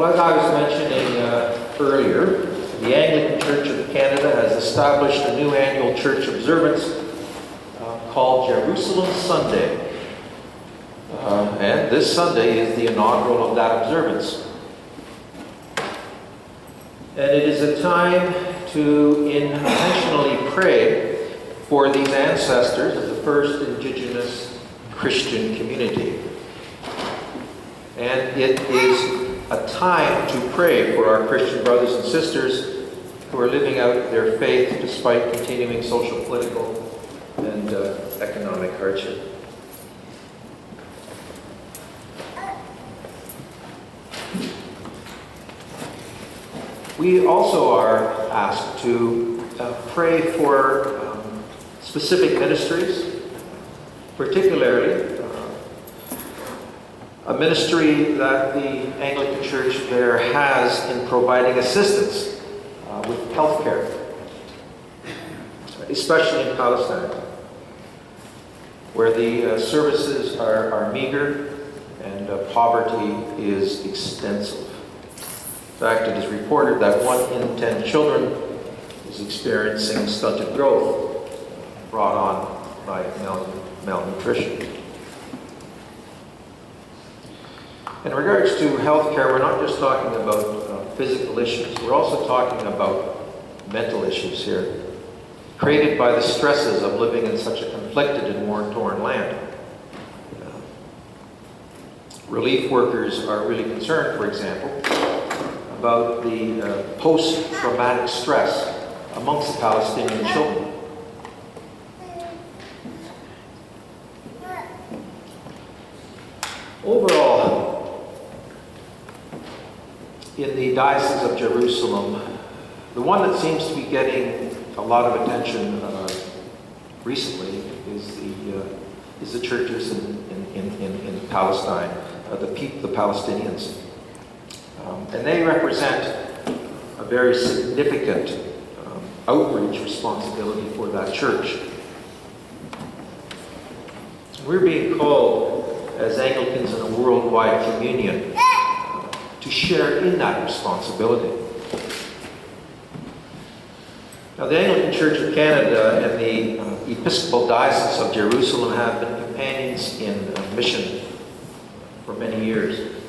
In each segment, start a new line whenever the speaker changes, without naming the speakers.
Well, as I was mentioning earlier, the Anglican Church of Canada has established a new annual church observance called Jerusalem Sunday. And this Sunday is the inaugural of that observance. And it is a time to intentionally pray for these ancestors of the first indigenous Christian community. And it is a time to pray for our Christian brothers and sisters who are living out their faith despite continuing social, political, and economic hardship. We also are asked to pray for specific ministries, particularly a ministry that the Anglican Church there has in providing assistance with health care, especially in Palestine, where the services are meager and poverty is extensive. In fact, it is reported that 1 in 10 children is experiencing stunted growth brought on by malnutrition. In regards to healthcare, we're not just talking about physical issues. We're also talking about mental issues here, created by the stresses of living in such a conflicted and war-torn land. Relief workers are really concerned, for example, about the post-traumatic stress amongst the Palestinian children. Overall, in the Diocese of Jerusalem, the one that seems to be getting a lot of attention recently is the churches in Palestine, the Palestinians. And they represent a very significant outreach responsibility for that church. We're being called as Anglicans in a worldwide communion to share in that responsibility. Now, the Anglican Church of Canada and the Episcopal Diocese of Jerusalem have been companions in mission for many years.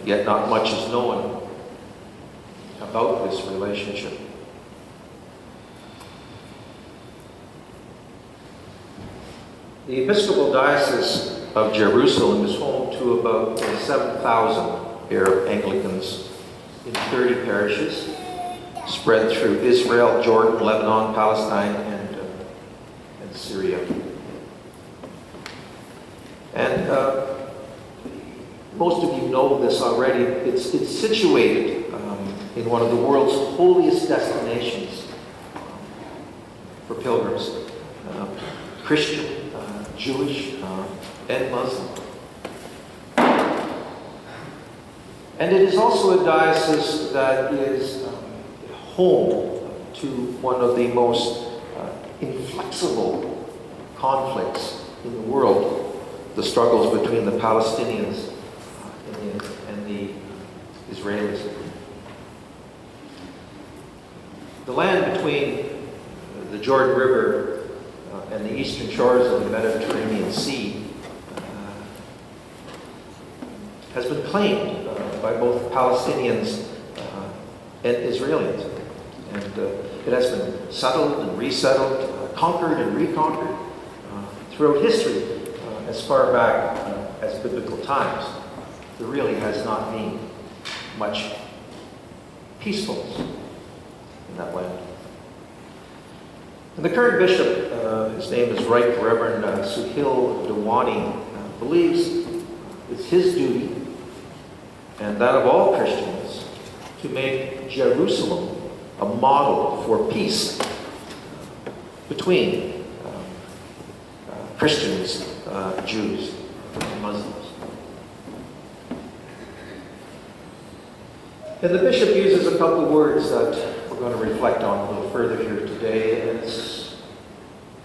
Yet not much is known about this relationship. The Episcopal Diocese of Jerusalem is home to about 7,000 Arab Anglicans in 30 parishes, spread through Israel, Jordan, Lebanon, Palestine, and Syria. And most of you know this already. It's situated in one of the world's holiest destinations for pilgrims, Christian, Jewish, and Muslim. And it is also a diocese that is home to one of the most inflexible conflicts in the world, the struggles between the Palestinians and the Israelis. The land between the Jordan River and the eastern shores of the Mediterranean Sea has been claimed by both Palestinians and Israelis. And it has been settled and resettled, conquered and reconquered throughout history as far back as biblical times. There really has not been much peacefulness in that land. And the current bishop, his name is Right Reverend Suhail Dewani, believes it's his duty and that of all Christians to make Jerusalem a model for peace between Christians, Jews, and Muslims. And the bishop uses a couple of words that we're going to reflect on a little further here today, and it's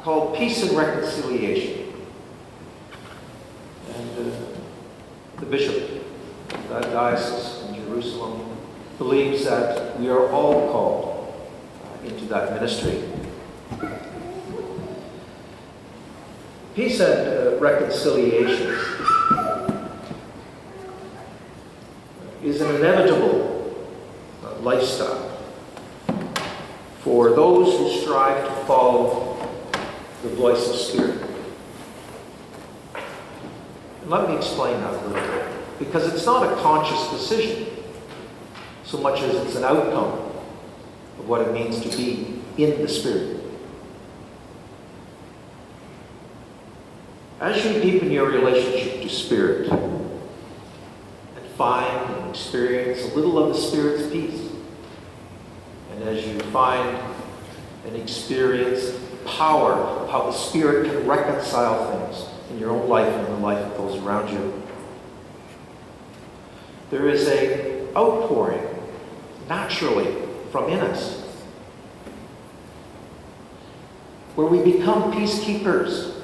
called peace and reconciliation. And the bishop of that diocese in Jerusalem, believes that we are all called into that ministry. Peace and reconciliation is an inevitable lifestyle for those who strive to follow the voice of Spirit. And let me explain that a little bit, because it's not a conscious decision so much as it's an outcome of what it means to be in the Spirit. As you deepen your relationship to Spirit and find and experience a little of the Spirit's peace, and as you find and experience the power of how the Spirit can reconcile things in your own life and in the life of those around you, there is an outpouring naturally from in us where we become peacekeepers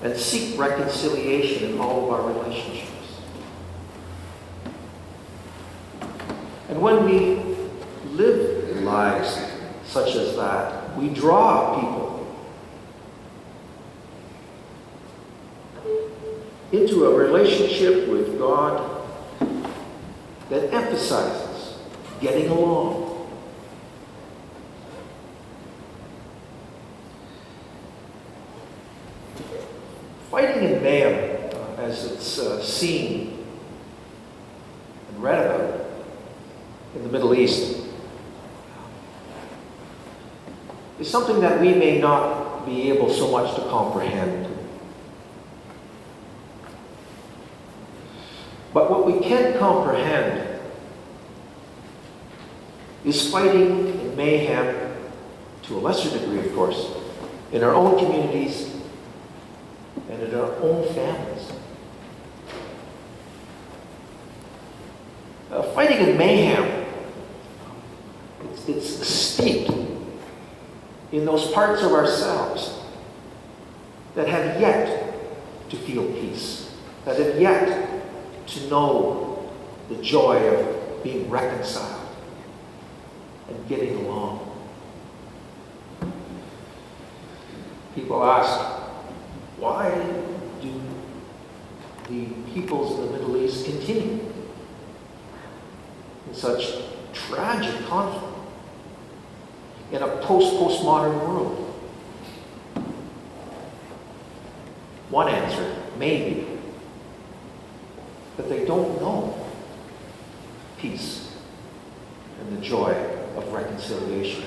and seek reconciliation in all of our relationships. And when we live lives such as that, we draw people into a relationship with God that emphasizes getting along. Fighting in mayhem, as it's seen and read about in the Middle East, is something that we may not be able so much to comprehend. But what we can comprehend is fighting in mayhem, to a lesser degree, of course, in our own communities and in our own families. Fighting in mayhem, it's steeped in those parts of ourselves that have yet to feel peace, that have yet to know the joy of being reconciled and getting along. People ask, why do the peoples of the Middle East continue in such tragic conflict in a postmodern world? One answer may be that they don't know peace and the joy of reconciliation,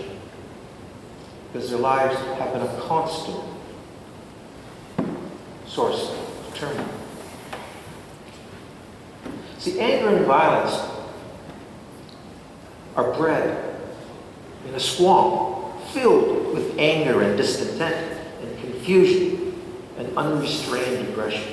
because their lives have been a constant source of turmoil. See, anger and violence are bred in a swamp filled with anger and discontent and confusion and unrestrained aggression.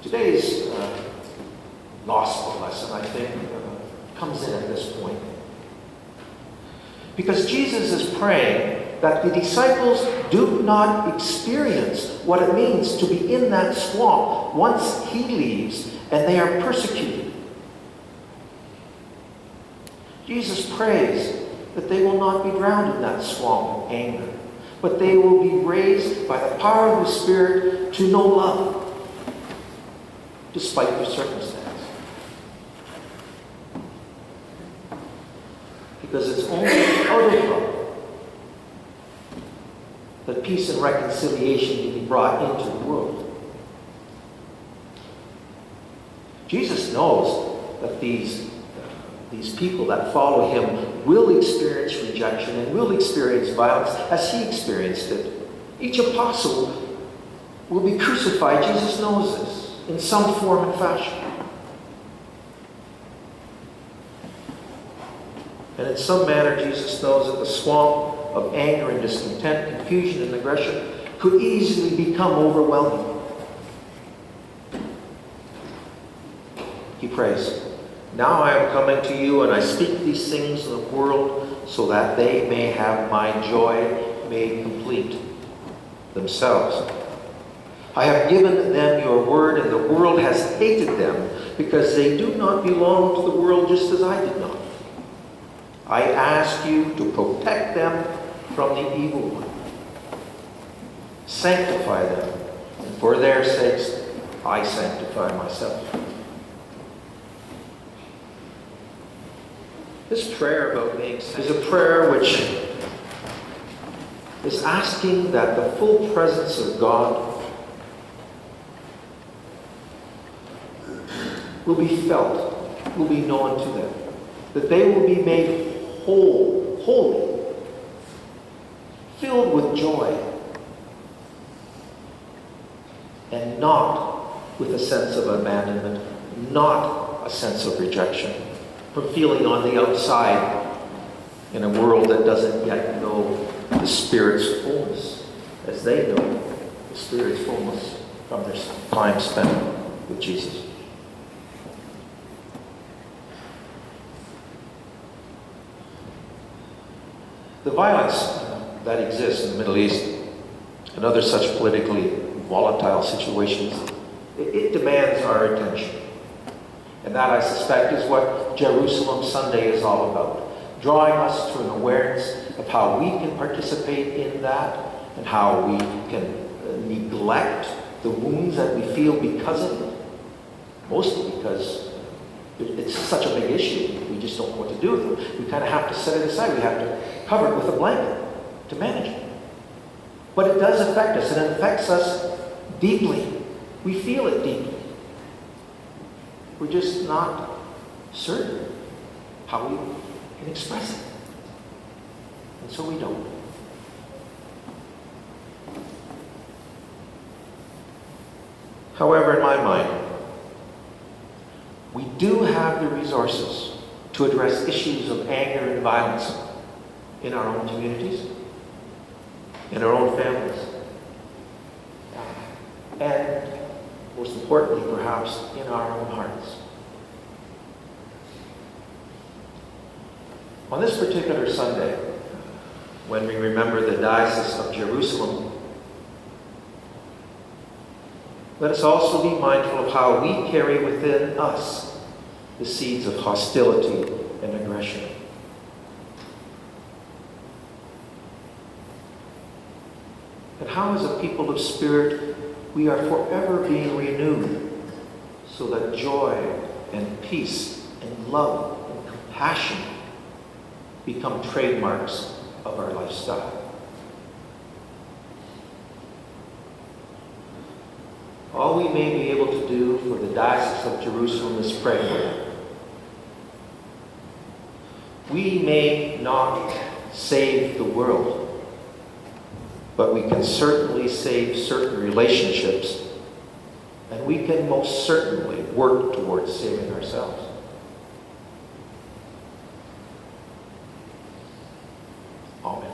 Today's gospel lesson, I think, comes in at this point. Because Jesus is praying that the disciples do not experience what it means to be in that swamp once he leaves and they are persecuted. Jesus prays that they will not be drowned in that swamp of anger, but they will be raised by the power of the Spirit to know love, despite their circumstance. Because it's only out of love that peace and reconciliation can be brought into the world. Jesus knows that these people that follow him will experience rejection and will experience violence as he experienced it. Each apostle will be crucified. Jesus knows this in some form and fashion. And in some manner, Jesus knows that the swamp of anger and discontent, confusion and aggression could easily become overwhelming. He prays Now I am coming to you, and I speak these things in the world so that they may have my joy made complete themselves. I have given them your word, and the world has hated them because they do not belong to the world just as I did not. I ask you to protect them from the evil one. Sanctify them, and for their sakes I sanctify myself. This prayer about being saved is a prayer which is asking that the full presence of God will be felt, will be known to them, that they will be made whole, holy, filled with joy, and not with a sense of abandonment, not a sense of rejection, from feeling on the outside in a world that doesn't yet know the Spirit's fullness, as they know the Spirit's fullness from their time spent with Jesus. The violence that exists in the Middle East and other such politically volatile situations, it demands our attention. And that, I suspect, is what Jerusalem Sunday is all about. Drawing us to an awareness of how we can participate in that and how we can neglect the wounds that we feel because of it. Mostly because it's such a big issue. We just don't know what to do with it. We kind of have to set it aside. We have to cover it with a blanket to manage it. But it does affect us, and it affects us deeply. We feel it deeply. We're just not certain how we can express it. And so we don't. However, in my mind, we do have the resources to address issues of anger and violence in our own communities, in our own families, and most importantly, perhaps, in our own hearts. On this particular Sunday, when we remember the Diocese of Jerusalem, let us also be mindful of how we carry within us the seeds of hostility and aggression. And how, as a people of spirit, we are forever being renewed so that joy and peace and love and compassion become trademarks of our lifestyle. All we may be able to do for the Diocese of Jerusalem is pray for them. We may not save the world, but we can certainly save certain relationships, and we can most certainly work towards saving ourselves. Amen.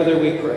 Together we pray.